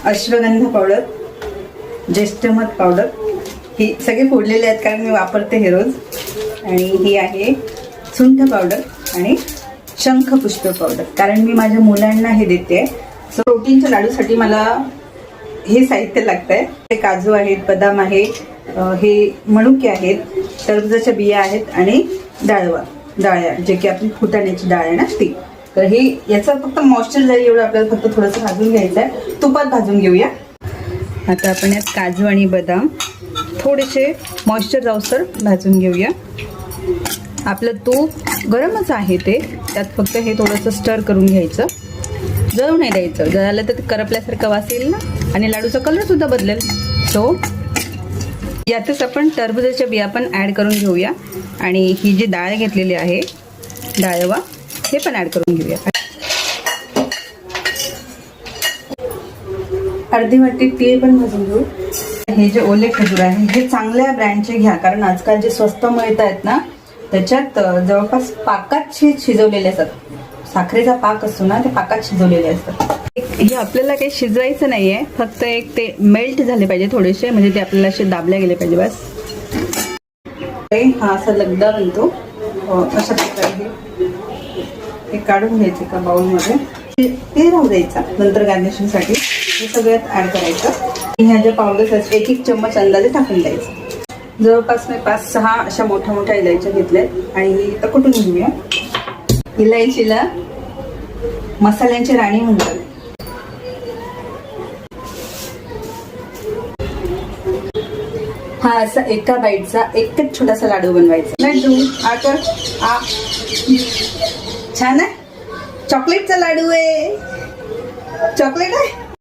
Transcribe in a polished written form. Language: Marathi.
अश्वगंधा पावडर, ज्येष्ठमध पावडर, ही सगळे फोडलेले आहेत कारण मी वापरते हे रोज. आणि ही आहे सुंठ पावडर आणि शंखपुष्प पावडर, कारण मी माझ्या मुलांना हे देते. सो प्रोटीनच्या लाडूसाठी मला हे साहित्य लागतंय. हे काजू आहेत, बदाम आहेत, हे मनुके आहेत, टरबूजाच्या बिया आहेत आणि डाळ्या जे की आपली फुटाण्याची डाळ आहे ना ती. तर हे याचा फक्त मॉइश्चर जाईल एवढं आपल्याला फक्त थोडंसं भाजून घ्यायचं आहे. तुपात भाजून घेऊया. आता आपण यात काजू आणि बदाम थोडेसे मॉइश्चर जाऊसर भाजून घेऊया. आपलं तूप गरमच आहे ते, त्यात फक्त हे थोडंसं स्टर करून घ्यायचं. जळू नाही द्यायचं, जळालं तर ते करपल्यासारखं वास येईल ना आणि लाडूचा कलर सुद्धा बदलेल. सो यातच आपण टरबूजाच्या बिया पण ॲड करून घेऊया आणि ही जी डाळ घेतलेली आहे डाळवा हे पण ॲड करून घेऊया. अर्धी वाटी तीळ पण भाजून घेऊ. हे जे ओले खजूर आहे हे चांगल्या ब्रँडचे घ्या, कारण आजकाल जे स्वस्त मिळत आहेत ना त्याच्यात जवळपास पाकात शिजवलेले असतात. साखरेचा पाक असतो ना, ते पाकात शिजवलेले असतात. हे आपल्याला काही शिजवायचं नाहीये, फक्त एक ते मेल्ट झाले पाहिजे थोडेसे, म्हणजे ते आपल्याला असे दाबल्या गेले पाहिजे बस. हा असा लगदा बनतो. अशा प्रकारे हे काढून घ्यायचे का बाउलमध्ये, ते राहू द्यायचा नंतर गार्निशिंगसाठी. हे सगळ्यात ॲड करायचं. ह्या ज्या पावडर्स आहेत एक एक चम्मच अंदाजे टाकून द्यायचं. जवळपास मी 5-6 अशा मोठ्या मोठ्या इलायच्या घेतल्यात आणि ही कुटून घेऊया. इलायचीला मसाल्यांची राणी म्हणतात. हा असा एका बाईटचा एकच छोटासा लाडू बनवायचा. लड्डू आकर आ छान आहे. चॉकलेटचा लाडू आहे. चॉकलेट आहे.